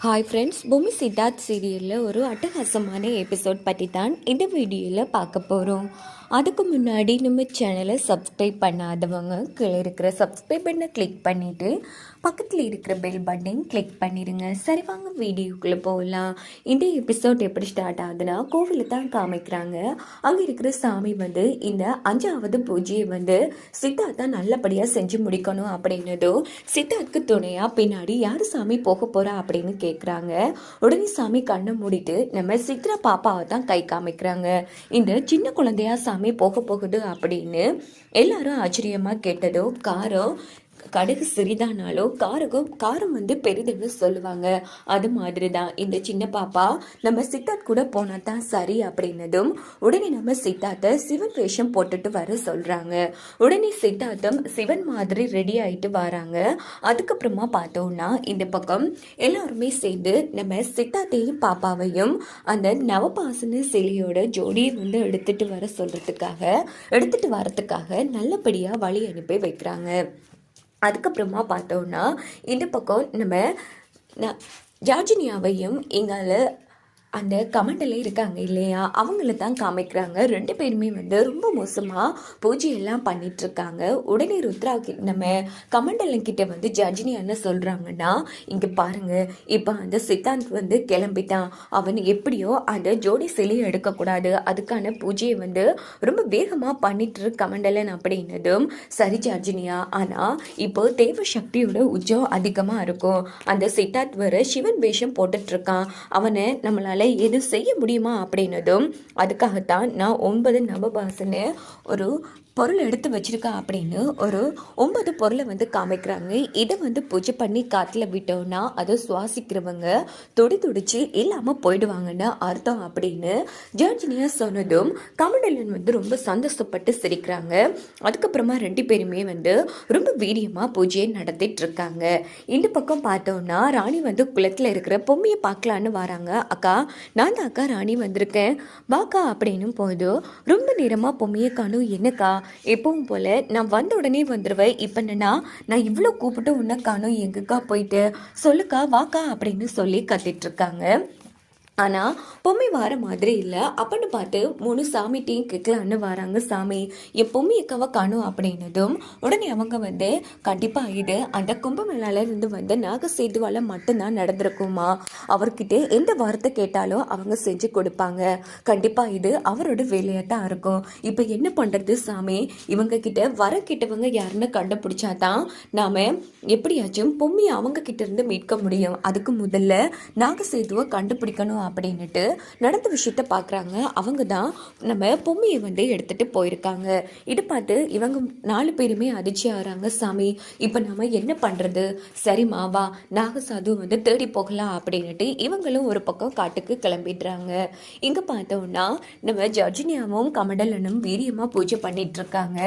Hi friends, பூமி சித்தார்த் சீரியலில் ஒரு அட்டகாசமான எபிசோட் பற்றி தான் இந்த வீடியோவில் பார்க்க போகிறோம். அதுக்கு முன்னாடி நம்ம சேனலை சப்ஸ்கிரைப் பண்ணாதவங்க கீழே இருக்கிற சப்ஸ்கிரைப் பட்டனை கிளிக் பண்ணிவிட்டு பக்கத்தில் இருக்கிற பெல் பட்டனையும் கிளிக் பண்ணிடுங்க. சரி, வாங்க வீடியோக்குள்ளே போகலாம். இந்த எபிசோட் எப்படி ஸ்டார்ட் ஆகுதுன்னா, கோவிலில் தான் காமிக்கிறாங்க. அங்கே இருக்கிற சாமி இந்த 5வது பூஜையை சித்தார்த்தா நல்லபடியாக செஞ்சு முடிக்கணும் அப்படின்னதும், சித்தார்த்துக்கு துணையாக பின்னாடி யார் சாமி போக போகிறா அப்படின்னு கேட்குறாங்க. உடனே சாமி கண்ணை மூடிட்டு நம்ம சித்ரா பாப்பாவை தான் கை காமிக்கிறாங்க. இந்த சின்ன குழந்தையா சாமி போக போகுது அப்படின்னு எல்லாரும் ஆச்சரியமாக கேட்டதோ, கடுகு சிறிதானாலும் காரம் பெரிதுன்னு சொல்லுவாங்க. அது மாதிரி தான் இந்த சின்ன பாப்பா நம்ம சித்தார்த் கூட போனா தான் சரி அப்படின்னதும், உடனே நம்ம சித்தார்த்தை சிவன் வேஷம் போட்டுட்டு வர சொல்றாங்க. உடனே சித்தார்த்தம் சிவன் மாதிரி ரெடி ஆயிட்டு வராங்க. அதுக்கப்புறமா பார்த்தோம்னா இந்த பக்கம் எல்லாருமே சேர்ந்து நம்ம சித்தார்த்தையும் பாப்பாவையும் அந்த நவபாசன சிலையோட ஜோடியை எடுத்துட்டு வரத்துக்காக நல்லபடியா வழி அனுப்பி வைக்கிறாங்க. அதுக்கப்புறமா பார்த்தோன்னா இந்த பக்கம் நம்ம ஜார்ஜினியாவையும் எங்கால அந்த கமெண்டில் இருக்காங்க இல்லையா, அவங்கள தான் காமிக்கிறாங்க. 2 பேருமே ரொம்ப மோசமாக பூஜையெல்லாம் பண்ணிகிட்ருக்காங்க. உடனே ருத்ரா நம்ம கமெண்டலன் கிட்ட ஜட்ஜினி என்ன சொல்கிறாங்கன்னா, இங்கே பாருங்கள், இப்போ அந்த சித்தாந்த் கிளம்பிட்டான். அவன் எப்படியோ அந்த ஜோடி சிலையை எடுக்கக்கூடாது, அதுக்கான பூஜையை ரொம்ப வேகமாக பண்ணிட்டு கமெண்டலன் அப்படின்னதும், சரி ஜட்ஜினியா, ஆனால் இப்போ தேவ சக்தியோட உச்சம் அதிகமாக இருக்கும். அந்த சித்தார்த் சிவன் வேஷம் போட்டுட்ருக்கான். அவனை நம்மளால் எது செய்ய முடியுமா அப்படின்னதும், அதுக்காகத்தான் நான் 9 நவபாசனை ஒரு பொருள் எடுத்து வச்சிருக்கா அப்படின்னு ஒரு 9 பொருளை காமிக்கிறாங்க. இதை பூஜை பண்ணி காற்றுல விட்டோம்னா அதை சுவாசிக்கிறவங்க துடிச்சு இல்லாமல் போயிடுவாங்கன்னு அர்த்தம் அப்படின்னு ஜர்ஜினியா சொன்னதும் கமண்டலன் ரொம்ப சந்தோஷப்பட்டு சிரிக்கிறாங்க. அதுக்கப்புறமா 2 பேருமே ரொம்ப வீரியமாக பூஜையை நடத்திட்டு இருக்காங்க. இந்த பக்கம் பார்த்தோம்னா ராணி குளத்தில் இருக்கிற பொம்மையை பார்க்கலான்னு வராங்க. அக்கா, நான் தான் அக்கா ராணி வந்திருக்கேன், வாக்கா அப்படின்னும் போதும், ரொம்ப நேரமாக பொம்மையை காணும், என்னக்கா எப்பவும் போல நான் வந்த உடனே வந்துடுவேன், இப்போ என்னன்னா நான் இவ்வளோ கூப்பிட்டு உன்னை காணும், எங்கக்கா போயிட்டு, சொல்லுக்கா வாக்கா அப்படின்னு சொல்லி கத்திட்டு இருக்காங்க. ஆனால் பொம்மை வர மாதிரி இல்லை. அப்பன்னு பார்த்து 3 சாமிட்டையும் கேட்கலான்னு வராங்க. சாமி, என் பொம்மை எக்காவை காணும் அப்படின்னதும், உடனே அவங்க கண்டிப்பாக இது அந்த கும்பமேளாலேருந்து நாகசேதுவால் மட்டும்தான் நடந்திருக்குமா, அவர்கிட்ட எந்த வார்த்தை கேட்டாலும் அவங்க செஞ்சு கொடுப்பாங்க, கண்டிப்பாக இது அவரோட வேலையாக தான் இருக்கும். இப்போ என்ன பண்ணுறது சாமி, இவங்க கிட்ட கிட்டவங்க யாருன்னு கண்டுபிடிச்சாதான் நாம் எப்படியாச்சும் பொம்மையை அவங்க கிட்ட இருந்து மீட்க முடியும். அதுக்கு முதல்ல நாகசேதுவை கண்டுபிடிக்கணும் அப்படின்னுட்டு நடந்த விஷயத்த பார்க்குறாங்க. அவங்க தான் நம்ம பொம்மையை எடுத்துட்டு போயிருக்காங்க. இது பார்த்து இவங்க 4 பேருமே அதிர்ச்சி ஆகிறாங்க. சாமி, இப்போ நம்ம என்ன பண்ணுறது, சரிம்மா வா நாகசாது தேடி போகலாம் அப்படின்னுட்டு இவங்களும் ஒரு பக்கம் காட்டுக்கு கிளம்பிடுறாங்க. இங்கே பார்த்தோம்னா நம்ம ஜர்ஜினியாவும் கமண்டலனும் வீரியமாக பூஜை பண்ணிட்டு இருக்காங்க.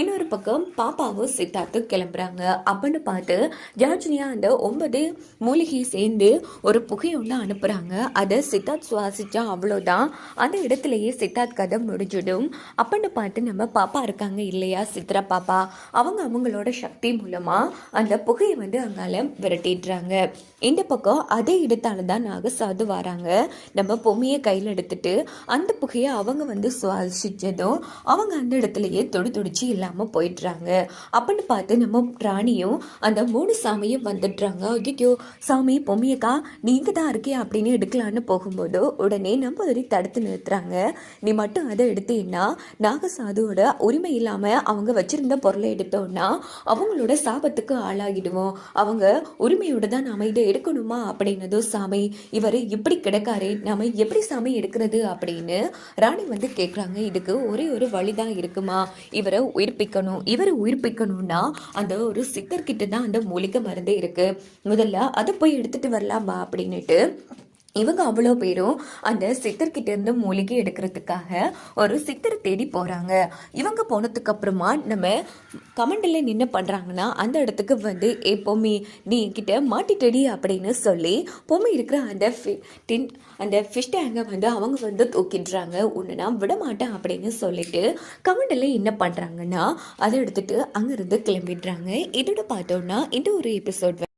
இன்னொரு பக்கம் பாப்பாவும் சித்தார்த்தும் கிளம்புறாங்க. அப்படின்னு பார்த்து ஜர்ஜினியா அந்த 9 மூலிகையை சேர்ந்து ஒரு புகையை ஒன்று அனுப்புகிறாங்க. அதை சித்தார்த் சுவாசிச்சா அவ்வளோதான், அந்த இடத்துலையே சித்தார்த் கதை முடிஞ்சிடும். அப்படின்னு பார்த்து நம்ம பாப்பா இருக்காங்க இல்லையா, சித்ரா பாப்பா, அவங்களோட சக்தி மூலமாக அந்த புகையை அங்கால விரட்டிடுறாங்க. இந்த பக்கம் அதே இடத்தால தான் நாகசாது வராங்க. நம்ம பொம்மையை கையில் எடுத்துட்டு அந்த புகையை அவங்க சுவாசிச்சதும் அவங்க அந்த இடத்துலையே துடிச்சு இல்லாமல் போயிடுறாங்க. அப்படின்னு பார்த்து நம்ம ராணியும் அந்த 3 சாமியும் வந்துடுறாங்க. ஐயோ சாமி, பொம்மையக்கா நீங்கள் தான் இருக்கே அப்படின்னு எடுக்கலான்னு போகும்போது உடனே நம்ம தடுத்து நிறுத்துறாங்க. நீ மட்டும் அதை எடுத்தீங்கன்னா நாகசாதுவோட உரிமை இல்லாமல் அவங்க வச்சிருந்த பொருளை எடுத்தோம்னா அவங்களோட சாபத்துக்கு ஆளாகிடுவோம், அவங்க உரிமையோட தான் நாம இதை எடுக்கணுமா அப்படின்னதும், சாமி இவர் இப்படி கிடக்காரே, நாம எப்படி சாமி எடுக்கிறது அப்படின்னு ராணி கேட்குறாங்க. இதுக்கு ஒரே ஒரு வழிதான் இருக்குமா, இவரை உயிர்ப்பிக்கணும்னா அந்த ஒரு சித்தர்கிட்ட தான் அந்த மூலிகை மருந்து இருக்கு, முதல்ல அதை போய் எடுத்துட்டு வரலாமா அப்படின்னுட்டு இவங்க அவ்வளோ பேரும் அந்த சித்தர்கிட்ட இருந்து மூலிகை எடுக்கிறதுக்காக ஒரு சித்தரை தேடி போகிறாங்க. இவங்க போனதுக்கு அப்புறமா நம்ம கமெண்டில் நின்று பண்ணுறாங்கன்னா அந்த இடத்துக்கு பொம்மி நீ என்கிட்ட மாட்டிட்டடி அப்படின்னு சொல்லி பொம்மி இருக்கிற அந்த ஃபிஷ் டேங்கை அவங்க தூக்கிடுறாங்க. உன்னை நான் விட மாட்டேன் அப்படின்னு சொல்லிட்டு கமெண்டில் என்ன பண்ணுறாங்கன்னா அதை எடுத்துட்டு அங்கேருந்து கிளம்பிடுறாங்க. இதோட பார்த்தோன்னா இந்த ஒரு எபிசோட்